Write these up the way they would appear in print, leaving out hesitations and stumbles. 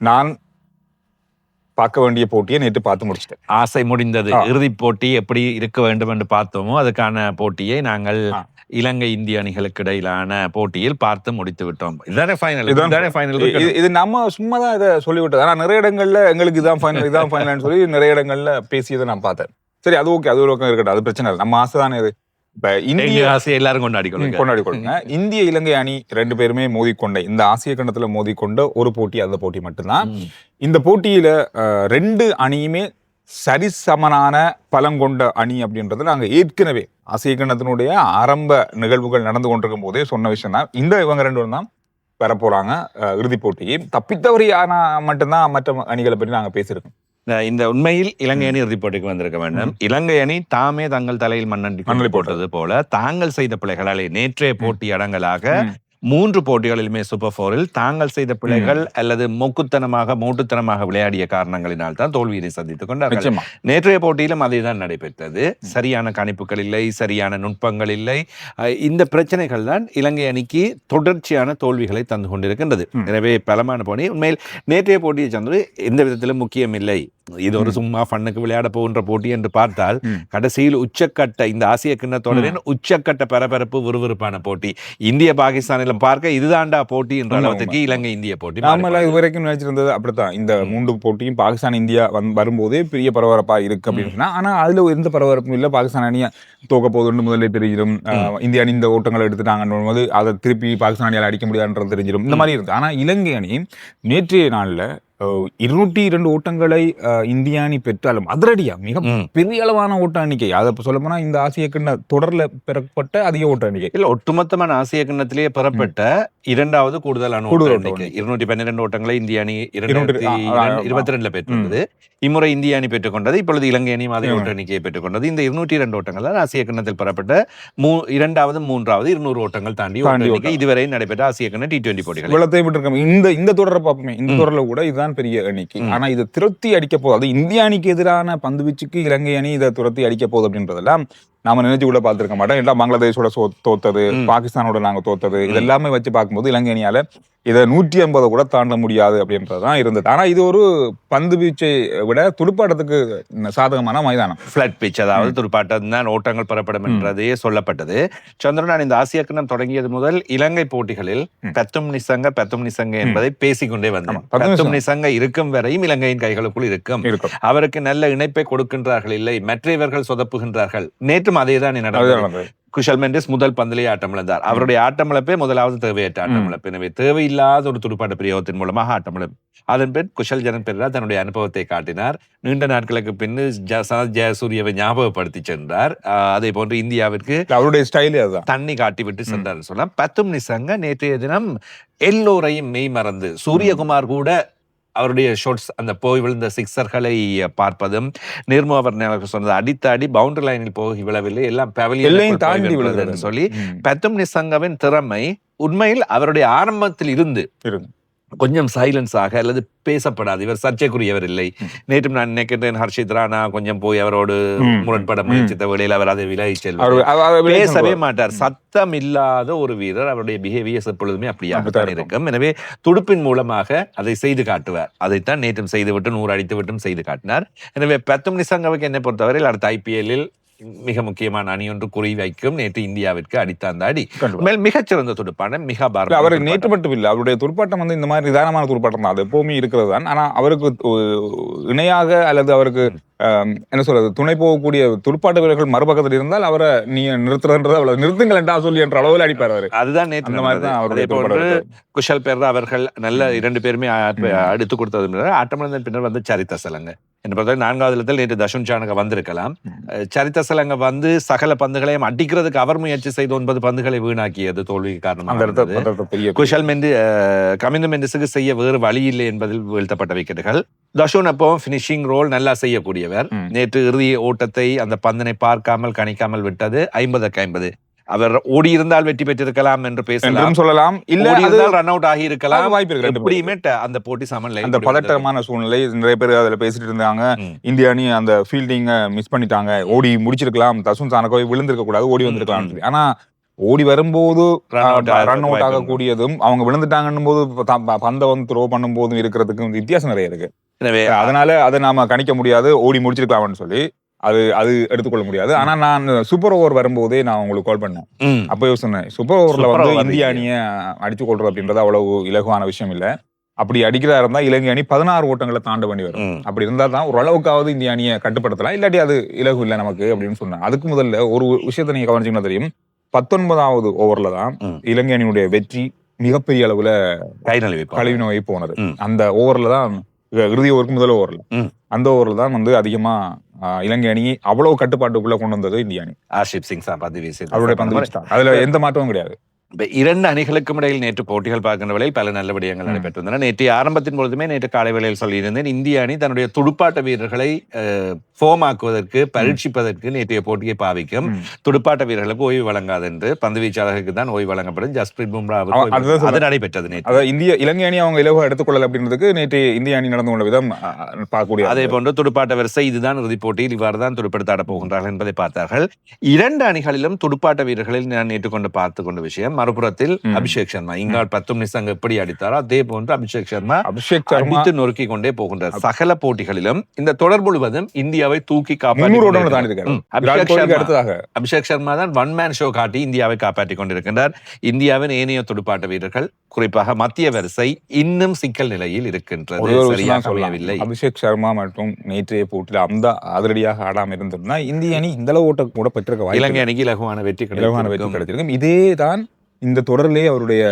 நான் பார்க்க வேண்டிய போட்டியை நேற்று பார்த்து முடிச்சிட்டேன். ஆசை முடிந்தது. இறுதிப் போட்டி எப்படி இருக்க வேண்டும் என்று பார்த்தோமோ அதுக்கான போட்டியை நாங்கள் இலங்கை இந்திய அணிகளுக்கு இடையிலான போட்டியில் பார்த்து முடித்து விட்டோம். இதுதானே ஃபைனல். இது நம்ம சும்மா தான் இதை சொல்லிவிட்டது. ஆனா நிறைய இடங்கள்ல எங்களுக்கு இதான் ஃபைனல் சொல்லி நிறைய இடங்கள்ல பேசியதை நான் பார்த்தேன். சரி, அது ஓகே, அது ஒரு பக்கம் இருக்கட்டும், அது பிரச்சனை இல்லை. நம்ம ஆசை தானே இது. இப்ப இந்திய ஆசையை எல்லாரும் கொண்டாடிக்கொள்ளுங்க. இந்திய இலங்கை அணி 2 பேருமே மோதிக்கொண்ட இந்த ஆசிய கண்டத்துல மோதிக்கொண்ட ஒரு போட்டி, அந்த போட்டி மட்டும்தான். இந்த போட்டியில 2 அணியுமே சரிசமனான பலம் கொண்ட அணி அப்படின்றது நாங்க ஏற்கனவே ஆசிய கண்டத்தினுடைய ஆரம்ப நிகழ்வுகள் நடந்து கொண்டிருக்கும் போதே சொன்ன விஷயம் தான். இவங்க 2 பேரும் தான் வரப்போறாங்க இறுதிப் போட்டியை. தப்பித்தவரியான மட்டும்தான் மற்ற அணிகளை பற்றி நாங்க பேசியிருக்கோம். இந்த உண்மையில் இலங்கை அணி இறுதிப் போட்டிக்கு வந்திருக்க வேண்டும். இலங்கை அணி தாமே தங்கள் தலையில் மண்ணள்ளி போட்டது போல தாங்கள் செய்த பிழைகளாலே நேற்றைய போட்டி அடங்கலாக 3 போட்டிகளிலுமே சூப்பர் 4-இல் தாங்கள் செய்த பிழைகள் அல்லது மூட்டுத்தனமாக விளையாடிய காரணங்களினால் தான் தோல்வியை சந்தித்துக் கொண்டார்கள். நேற்றைய போட்டியிலும் அதேதான் நடைபெற்றது. சரியான கணிப்புகள் இல்லை, சரியான நுட்பங்கள் இல்லை. இந்த பிரச்சனைகள் தான் இலங்கை அணிக்கு தொடர்ச்சியான தோல்விகளை தந்து கொண்டிருக்கின்றது. எனவே பலமான போட்டி. உண்மையில் நேற்றைய போட்டியை சார்ந்து எந்த விதத்திலும் முக்கியம் இல்லை. இது ஒரு சும்மா ஃபன்னுக்கு விளையாட போகின்ற போட்டி என்று பார்த்தால் கடைசியில் உச்சக்கட்ட இந்த ஆசிய கிண்ணத்தொடரின் உச்சக்கட்ட பரபரப்பு விறுவிறுப்பான போட்டி. இந்திய பாகிஸ்தானில் பார்க்க இதுதான்டா போட்டி என்ற அளவுக்கு இலங்கை இந்திய போட்டி. நாம இதுவரைக்கும் நினைச்சிருந்தது அப்படித்தான். இந்த 3 போட்டியும் பாகிஸ்தான் இந்தியா வரும்போதே பெரிய பரபரப்பா இருக்கு அப்படின்னு சொன்னா, ஆனா அதுல எந்த பரபரப்பும் இல்லை. பாகிஸ்தான் அணியை தோக்க போதுன்னு முதல்ல தெரிஞ்சிடும். இந்திய அணி இந்த ஓட்டங்களை எடுத்துட்டாங்கன்னு போது அதை திருப்பி பாகிஸ்தான் அணியால் அடிக்க முடியாதுன்றது தெரிஞ்சிடும். இந்த மாதிரி இருக்கு. ஆனா இலங்கை அணி நேற்றைய நாள்ல 202 ஓட்டங்களை இந்திய அணி பெற்றாலும் அதிரடியா மிக பெரிய அளவான ஓட்ட எண்ணிக்கை. அதை சொல்ல போனா இந்த ஆசிய கிண்ண தொடர்ல பெறப்பட்ட அதிக ஓட்ட எண்ணிக்கை இல்ல, ஒட்டுமொத்தமான ஆசிய கிண்ணத்திலேயே பெறப்பட்ட 2வது கூடுதலான ஓட்ட எண்ணிக்கை. 212 ஓட்டங்களை இந்திய அணி 2022 பெற்றுள்ளது. இம்முறை இந்திய அணி பெற்றுக்கொண்டது. இப்பொழுது இலங்கை அணியும் அதே ஓட்ட எண்ணிக்கையை பெற்றுக்கொண்டது. இந்த 202 ஓட்டங்கள் தான் ஆசிய கிண்ணத்தில் பெறப்பட்ட 2வது 3வது 200 ஓட்டங்கள் தாண்டி இதுவரை நடைபெற்ற ஆசிய கிண்ண T20 போட்டிகள். இந்த தொடரை பார்ப்போமே, இந்த தொடர்ல கூட இதுதான் பெரிய எண்ணிக்கை. ஆனா இதை துரத்தி அடிக்க போகுது. இந்திய அணிக்கு எதிரான பந்து வீச்சுக்கு இலங்கை அணி இதை துரத்தி அடிக்க போகுது அப்படின்றதெல்லாம் நாம நினைச்சு கூட பார்த்திருக்க மாட்டோம். எல்லாம் பங்களாதேஷோட தோத்தது, பாகிஸ்தானோட நாங்க தோத்தது, இதெல்லாமே வச்சு பார்க்கும்போது இலங்கை அணியால இதை 150 கூட தாண்ட முடியாது அப்படின்றதுதான் இருந்தது. ஆனா இது ஒரு பந்து வீச்சை விட துடுப்பாட்டத்துக்கு சாதகமான மைதானம், பிளட் பிச், அதாவது துடுப்பாட்டம் தான் ஓட்டங்கள் பெறப்படும் என்றதே சொல்லப்பட்டது. சந்திரன், இந்த ஆசிய கிண்ணம் தொடங்கியது முதல் இலங்கை போட்டிகளில் பெத்தும் நிசங்க என்பதை பேசிக்கொண்டே வந்தோம். பெத்தும் நிசங்க இருக்கும் வரையும் இலங்கையின் கைகளுக்குள் இருக்கும். அவருக்கு நல்ல இணைப்பை கொடுக்கின்றார்கள், இல்லை மற்றவர்கள் சொதப்புகின்றார்கள். நேற்றும் அதேதான் நடந்தது. குஷல் மெண்டிஸ் முதல் பந்திலே ஆட்டமிழந்தார். அவருடைய ஆட்டமிழப்பே முதலாவது தேவையற்ற ஆட்டமிழப்பு. எனவே தேவையில்லாத ஒரு துடுப்பாட்ட பிரயோகத்தின் மூலமாக ஆட்டமிழப்பு. அதன் பின் குஷல் ஜனன் பெரேரா தன்னுடைய அனுபவத்தை காட்டினார். நீண்ட நாட்களுக்கு பின் சனத் ஜெயசூரியவை ஞாபகப்படுத்தி சென்றார். அதே போன்று இந்தியாவிற்கு அவருடைய ஸ்டைலே தண்ணி காட்டி விட்டு சென்றார் சொல்லலாம். பெத்தும் நிசங்க நேற்றைய தினம் எல்லோரையும் மெய் மறந்து, சூரியகுமார் கூட அவருடைய ஷாட்ஸ், அந்த போய் விழுந்த சிக்ஸர்களை பார்ப்பதும், நிர்மோ அவர் சொன்னது அடித்தாடி பவுண்டரி லைனில் போய் விழவில்லை, எல்லாம் பவலியன் தாண்டி விழுந்ததுன்னு சொல்லி பெத்தும் நிசங்கவின் திறமை உண்மையில் அவருடைய ஆரம்பத்தில் இருந்து கொஞ்சம் சைலன்ஸாக அல்லது பேசப்படாது. இவர் சர்ச்சைக்குரியவர் இல்லை. நேற்று நான் நினைக்கின்றேன் ஹர்ஷித் ராணா கொஞ்சம் போய் அவரோடு முரண்பட முயற்சித்த வேளையில் அவர் அதை விலகி செல்வார், பேசவே மாட்டார். சத்தம் இல்லாத ஒரு வீரர். அவருடைய பிஹேவியர்ஸ் எப்பொழுதுமே அப்படியாகத்தான் இருக்கும். எனவே துடுப்பின் மூலமாக அதை செய்து காட்டுவார். அதைத்தான் நேற்றும் செய்துவிட்டு 100 அடித்து விட்டும் செய்து காட்டினார். எனவே பெத்தும் நிசங்கவுக்கு என்னை பொறுத்தவரையில் அடுத்த IPL-இல் மிக முக்கியமான அணி ஒன்று குறி வைக்கும். நேற்று இந்தியாவிற்கு அடித்த அந்த அடி மிகச்சிறந்த துடுப்பாட்டம். மிக அவர் நேற்று மட்டும் இல்லை, அவருடைய துடுப்பாட்டம் இந்த மாதிரி நிதானமான துடுப்பாட்டம் தான். அது எப்பவுமே இருக்கிறது தான். ஆனா அவருக்கு இணையாக அல்லது அவருக்கு என்ன சொல்றது, துணை போகக்கூடிய துடுப்பாட்ட வீரர்கள் மறுபக்கத்தில் இருந்தால் அவரை நீ நிறுத்துறதுன்றது அவ்வளவு நிறுத்துங்கள் என்றா சொல்லி என்ற அளவில் அடிப்பார் அவர். அதுதான் நேற்று அந்த மாதிரி தான் அவருடைய குஷல் பெரேரா அவர்கள் நல்ல 2 பேருமே அடுத்து கொடுத்தது. ஆட்டமிழந்த பின்னர் வந்து சரித்த சலங்க என்று பொறுத்தவரை 4வது இடத்தில் நேற்று தஷுன் சானக வந்திருக்கலாம். சரித்த சலங்க வந்து சகல பந்துகளையும் அடிக்கிறதுக்கு அவர் முயற்சி செய்து 9 பந்துகளை வீணாக்கியது தோல்விக்கு காரணமாக. குஷல் கமிந்து மெண்டிஸுக்கு செய்ய வேறு வழி இல்லை என்பதில் வீழ்த்தப்பட்ட விக்கெட்டுகள். தஷுன் அப்பவும் பினிஷிங் ரோல் நல்லா செய்யக்கூடியவர். நேற்று இறுதி ஓட்டத்தை அந்த பந்தனை பார்க்காமல் கணிக்காமல் விட்டது 50-50. அவர் ஓடி இருந்தால் வெற்றி பெற்றிருக்கலாம் என்று பேசலாம், சொல்லலாம். இல்ல ரன் அவுட் ஆகி இருக்கலாம், வாய்ப்பு இருக்கு. எப்படியுமே அந்த போட்டி சமநிலை, அந்த பதட்டமான சூழ்நிலை நிறைய பேர் அதுல பேசிட்டு இருந்தாங்க. இந்திய அணி அந்த ஃபீல்டிங்க மிஸ் பண்ணிட்டாங்க, ஓடி முடிச்சிருக்கலாம், தசுன் சானகோவை விழுந்திருக்க கூடாது, ஓடி வந்திருக்கலாம். ஆனா ஓடி வரும்போது ரன் அவுட் வாய்ப்பு ஆகக்கூடியதும் அவங்க விழுந்துட்டாங்கன்னும் போது பந்தை வந்து த்ரோ பண்ணும் போதும் இருக்கிறதுக்கும் வித்தியாசம் நிறைய இருக்கு. எனவே அதனால அதை நாம கணிக்க முடியாது, ஓடி முடிச்சிருக்கலாம்னு சொல்லி அது எடுத்துக்கொள்ள முடியாது. ஆனா நான் சூப்பர் ஓவர் வரும்போதே நான் உங்களுக்கு கால் பண்ணேன். அப்பவே சொன்னேன், சூப்பர் ஓவர்ல வந்து இந்திய அணியை அடிச்சு கொள்றது அப்படின்றது அவ்வளவு இலகுவான விஷயம் இல்ல. அப்படி அடிக்கிறதா இருந்தா இலங்கை அணி 16 ஓட்டங்களை தாண்ட வேண்டி வரும். அப்படி இருந்தா தான் ஓரளவுக்காவது இந்திய அணியை கட்டுப்படுத்தலாம், இல்லாட்டி அது இலகு இல்லை நமக்கு அப்படின்னு சொன்னேன். அதுக்கு முதல்ல ஒரு விஷயத்தை நீங்க கவனிச்சீங்கன்னா தெரியும், 19வது ஓவர்ல தான் இலங்கை அணியுடைய வெற்றி மிகப்பெரிய அளவுல கழிவு போனது. அந்த ஓவர்ல தான் இறுதி ஓவருக்கு முதல் ஓவர்ல அந்த ஓவர்ல தான் வந்து அதிகமா இலங்கை அணி அவ்வளவு கட்டுப்பாட்டுக்குள்ள கொண்டு வந்தது இந்திய அணி. ஹர்ஷிப் சிங் பந்து வீசி அவருடைய பந்து வீச்சு தான், அதுல எந்த மாற்றமும் கிடையாது. இரண்டு அணிகளுக்கும் இடையில் நேற்று போட்டிகள் பார்க்கின்ற வேளையில் பல நல்ல விடயங்கள் நடைபெற்றிருந்தன. நேற்று ஆரம்பத்தின் பொழுதுமே நேற்று காலை வேளையில் சொல்லியிருந்தேன், இந்திய அணி தன்னுடைய துடுப்பாட்ட வீரர்களை ஃபார்ம் ஆக்குவதற்கு பரீட்சிப்பதற்கு நேற்றைய போட்டியை பாவிக்கும். துடுப்பாட்ட வீரர்களுக்கு ஓய்வு வழங்காது என்று, பந்து வீச்சாளர்களுக்கு தான் ஓய்வு வழங்கப்படும். ஜஸ்பிரீத் பும்ரா அது நடைபெற்றது நேற்று. இலங்கை அணி அவங்க இலவ எடுத்துக்கொள்ளல அப்படின்றதுக்கு நேற்று இந்திய அணி நடந்து கொண்ட விதம் பார்க்கக்கூடிய. அதே போன்று துடுப்பாட்ட வரிசை இதுதான் இறுதிப் போட்டியில் இவ்வாறு தான் துடுப்படுத்தாட போகின்றார்கள் என்பதை பார்த்தார்கள். இரண்டு அணிகளிலும் துடுப்பாட்ட வீரர்களில் நான் நேற்று கொண்டு பார்த்து கொண்ட விஷயம், மறுபுறத்தில் அபிஷேக் சர்மா இங்கால் 10 நிமிஷம் எப்படி அடித்தாரோ அதே போன்று அபிஷேக் சர்மா அடித்து நொறுக்கி கொண்டே போகின்றார். சகல போட்டிகளிலும் இந்த தொடர் முழுவதும் இந்தியாவை தூக்கி அபிஷேக் சர்மா தான் ஒன் மேன் ஷோ காட்டி இந்தியாவை காப்பாற்றிக் கொண்டிருக்கின்றார். இந்தியாவின் ஏனைய துடுப்பாட்ட வீரர்கள் குறிப்பாக மத்திய வரிசை இன்னும் சிக்கல் நிலையில் இருக்கின்றது, சரியாக அமையவில்லை. அபிஷேக் சர்மா மற்றும் நேற்றைய போட்டியில் அந்த அதிரடியாக ஆடாமல் இருந்திருந்தா இந்திய அணி இந்த அளவு ஓட்டம் கூட பெற்றிருக்க இலங்கை அணிக்கு இலகுவான வெற்றி கிடைத்திருக்கும். இதேதான் இந்த தொடரிலே அவருடைய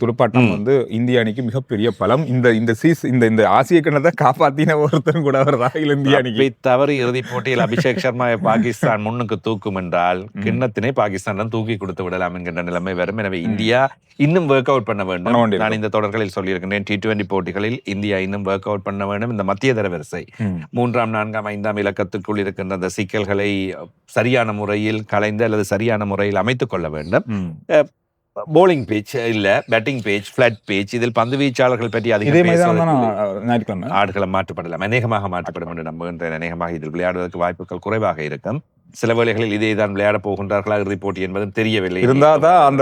துடுப்பாட்டம் வந்து இந்திய அணிக்கு மிகப்பெரிய பலம். இந்த ஆசிய கிண்ணத்தை காப்பாத்தின ஒருத்தரும் கூட அவர் தான் இந்திய அணிக்கு. தவறு இறுதிப் போட்டியில் அபிஷேக் சர்மாவை பாகிஸ்தான் முன்னுக்கு தூக்கும் என்றால் கிண்ணத்தினை பாகிஸ்தான் தான் தூக்கி கொடுத்து விடலாம் என்கின்ற நிலைமை வரும். எனவே இந்தியா இன்னும் ஒர்க் அவுட் பண்ண வேண்டும். நான் இந்த தொடர்களில் சொல்லியிருக்கிறேன், T20 போட்டிகளில் இந்தியா இன்னும் ஒர்க் அவுட் பண்ண வேண்டும். இந்த மத்திய தர வரிசை 3ஆம் 4ஆம் 5ஆம் இலக்கத்திற்குள் இருக்கின்ற அந்த சிக்கல்களை சரியான முறையில் களைந்து அல்லது சரியான முறையில் அமைத்துக் கொள்ள வேண்டும். போலிங் பேச் இல்ல, பேட்டிங் பேச், பிளட் பேச், இதில் பந்து வீச்சாளர்கள் பற்றி ஆடுகளம் மாற்றப்படலாம், அநேகமாக மாற்றப்படும் என்று நம்புகின்றேன். அநேகமாக இதில் விளையாடுவதற்கு வாய்ப்புகள் குறைவாக இருக்கும். சில வேளைகளில் இதே தான் விளையாட போகின்றார்களா இறுதிப் போட்டி என்பதும் தெரியவில்லை. இருந்தாதான் அந்த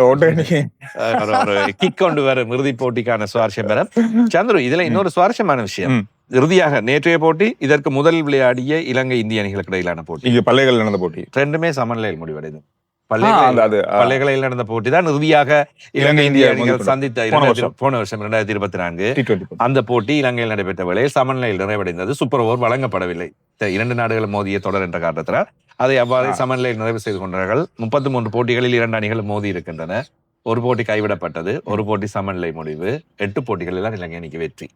கிக் கொண்டு வரும் இறுதிப் போட்டிக்கான சுவாரஸ்யம் வரும். சந்துரு, இதுல இன்னொரு சுவாரஸ்யமான விஷயம், இறுதியாக நேற்றைய போட்டி இதற்கு முதல் விளையாடிய இலங்கை இந்திய அணிகளுக்கு இடையிலான போட்டி, பள்ளிகள் நடந்த போட்டி, ரெண்டுமே சமநிலையில் முடிவடைந்தது. பள்ளிகளில் நடந்த போட்டி தான் இறுதியாக இலங்கை இந்திய அணிகள் சந்தித்த போன வருஷம் 2024 அந்த போட்டி இலங்கையில் நடைபெற்ற வேளையில் சமநிலையில் நிறைவடைந்தது. சூப்பர் ஓவர் வழங்கப்படவில்லை. 2 நாடுகள் மோதிய தொடர் என்ற காரணத்தினால் அதை அவ்வாறு சமநிலையில் நிறைவு செய்து கொண்டார்கள். 33 போட்டிகளில் 2 அணிகள் மோதி இருக்கின்றன. ஒரு போட்டி கைவிடப்பட்டது, ஒரு போட்டி சமநிலை முடிவு. 8 போட்டிகளில் தான் இலங்கை அணிக்கு வெற்றி.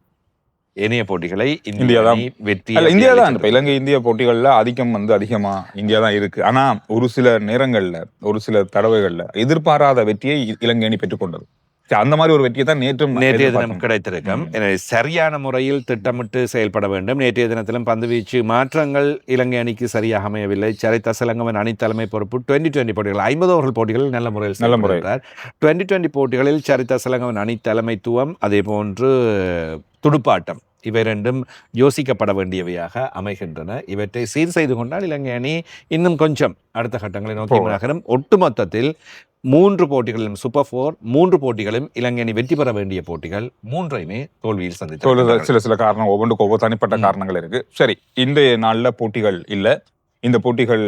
ஏனைய போட்டிகளை இந்தியா தான் வெற்றி. இந்தியா தான் இப்ப இலங்கை இந்திய போட்டிகள்ல ஆதிக்கம் வந்து அதிகமா இந்தியா தான் இருக்கு. ஆனா ஒரு சில நேரங்கள்ல ஒரு சில தடவைகள்ல எதிர்பாராத வெற்றியை இலங்கை அணி பெற்றுக்கொண்டது. அந்த மாதிரி ஒரு வெற்றியை தான் நேற்றைய தினம் கிடைத்திருக்கும். எனவே சரியான முறையில் திட்டமிட்டு செயல்பட வேண்டும். நேற்றைய தினத்திலும் பந்துவீச்சு மாற்றங்கள் இலங்கை அணிக்கு சரியாக அமையவில்லை. சரித் அசலங்கவின் அணி தலைமை பொறுப்பு 2020 போட்டிகள் 50 ஓவர்கள் போட்டிகளில் நல்ல முறையில் 2020 போட்டிகளில் சரித் அசலங்கவின் அணி தலைமைத்துவம், அதே போன்று துடுப்பாட்டம், இவை ரெண்டும் யோசிக்கப்பட வேண்டியவையாக அமைகின்றன. இவற்றை சீர் செய்து கொண்டால் இலங்கை அணி இன்னும் கொஞ்சம் அடுத்த கட்டங்களை நோக்கி நகரும். ஒட்டுமொத்தத்தில் 3 போட்டிகளிலும் சூப்பர் 4 3 போட்டிகளும் இலங்கை அணி வெற்றி பெற வேண்டிய போட்டிகள் 3ஐயுமே தோல்வியில் சந்தித்து சில காரணம் ஒவ்வொன்றுக்கு ஒவ்வொரு தனிப்பட்ட காரணங்கள் இருக்கு. சரி, இன்றைய நாள்ல போட்டிகள் இல்ல. இந்த போட்டிகள்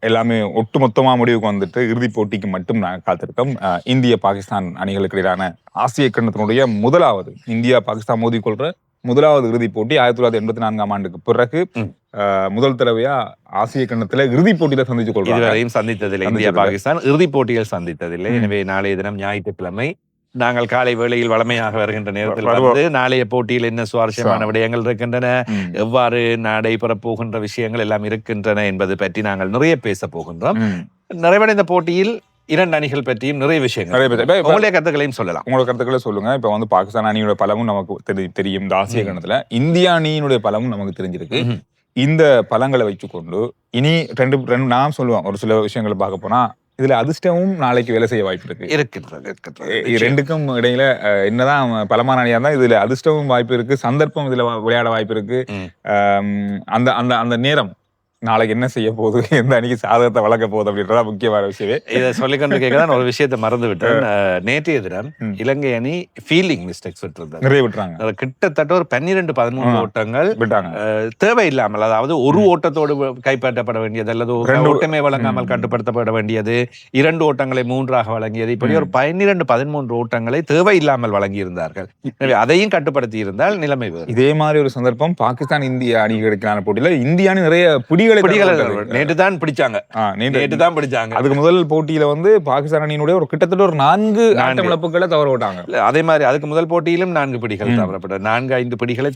எல்லாமே ஒட்டுமொத்தமா முடிவுக்கு வந்துட்டு இறுதிப் போட்டிக்கு மட்டும் நாங்கள் காத்திருக்கோம். இந்திய பாகிஸ்தான் அணிகளுக்கு இடையிலான ஆசிய கிண்ணத்தினுடைய முதலாவது இந்தியா பாகிஸ்தான் மோதிக்கொள்ற முதலாவது இறுதிப் போட்டி 1984ஆம் ஆண்டுக்கு பிறகு முதல் தடவையா ஆசிய கிண்ணத்துல இறுதிப் போட்டியில சந்திச்சு கொள்றோம். இதுவரையும் சந்தித்ததில்லை இந்தியா பாகிஸ்தான், இறுதிப் போட்டியில் சந்தித்ததில்லை. எனவே நாளைய தினம் ஞாயிற்றுக்கிழமை நாங்கள் காலை வேளையில் வளமையாக வருகின்ற நேரத்தில் வந்து நாளைய போட்டியில் என்ன சுவாரஸ்யமான விடயங்கள் இருக்கின்றன, எவ்வாறு நடைபெற போகின்ற விஷயங்கள் எல்லாம் இருக்கின்றன என்பது பற்றி நாங்கள் நிறைய பேச போகின்றோம். நிறைவடைந்த போட்டியில் 2 அணிகள் பற்றியும் நிறைய விஷயங்கள், உங்களுடைய கருத்துக்களையும் சொல்லலாம். உங்களோட கருத்துக்களை சொல்லுங்க. இப்ப வந்து பாகிஸ்தான் அணியோட பலமும் நமக்கு தெரியும். இந்த ஆசிய கணத்துல இந்திய அணியினுடைய பலமும் நமக்கு தெரிஞ்சிருக்கு. இந்த பலங்களை வச்சுக்கொண்டு இனி ரெண்டு நான் சொல்லுவேன், ஒரு சில விஷயங்களை பார்க்க போனா இதுல அதிர்ஷ்டமும் நாளைக்கு வேலை செய்ய வாய்ப்பு இருக்கு. ரெண்டுக்கும் இடையில என்னதான் பலமான அணியா இருந்தா இதுல அதிர்ஷ்டமும் வாய்ப்பு இருக்கு, சந்தர்ப்பம் இதுல விளையாட வாய்ப்பு இருக்கு. அந்த அந்த அந்த நேரம் நாளைக்கு என்ன செய்ய போகுது, எந்த அணிக்கு சாதகத்தை வளர்க்க போகுது அப்படின்றதா முக்கியமான விஷயமே. இதை சொல்லிக்கொண்டு கேட்கதான் ஒரு விஷயத்தை மறந்து விட்டேன். நேற்றைய தினம் இலங்கை அணி ஃபீல்டிங் மிஸ்டேக்ஸ் விட்டுருந்தாங்க. நிறைய விட்டுறாங்க. அதுல கிட்டத்தட்ட ஒரு 12-13 ஓட்டங்கள் விட்டாங்க. தேவையில்லாமல், அதாவது ஒரு ஓட்டத்தோடு கைப்பற்றப்பட வேண்டியது அல்லது ஒரு ஓட்டமே வழங்காமல் கட்டுப்படுத்தப்பட வேண்டியது, 2 ஓட்டங்களை 3ஆக வழங்கியது, இப்படி ஒரு 12-13 ஓட்டங்களை தேவையில்லாமல் வழங்கியிருந்தார்கள். எனவே அதையும் கட்டுப்படுத்தி இருந்தால் நிலைமை வேறு. இதே மாதிரி ஒரு சந்தர்ப்பம் பாகிஸ்தான் இந்திய அணிகளுக்கான போட்டியில இந்திய அணி நிறைய பிடிகளை நேற்று தான் பிடிச்சாங்க. அதுக்கு முதல் போட்டியில வந்து பாகிஸ்தான் அணியினுடைய ஒரு கிட்டத்தட்ட ஒரு 4 ஆட்டம் இழப்புகளை தவற விட்டாங்க. அதே மாதிரி அதுக்கு முதல் போட்டியிலும் 4 பிடிகள் தவறப்பட்ட 4-5 பிடிகளை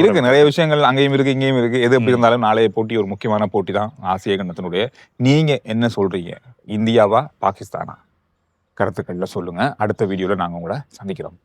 இருக்கு. நிறைய விஷயங்கள் அங்கேயும் இருக்கு, இங்கேயும் இருக்கு. எது எப்படி இருந்தாலும் நாளைய போட்டி ஒரு முக்கியமான போட்டி தான் ஆசிய கண்டத்தினுடைய. நீங்க என்ன சொல்றீங்க, இந்தியாவா பாகிஸ்தானா? கருத்துக்கள்ல சொல்லுங்க. அடுத்த வீடியோல நாங்க உங்களை சந்திக்கிறோம்.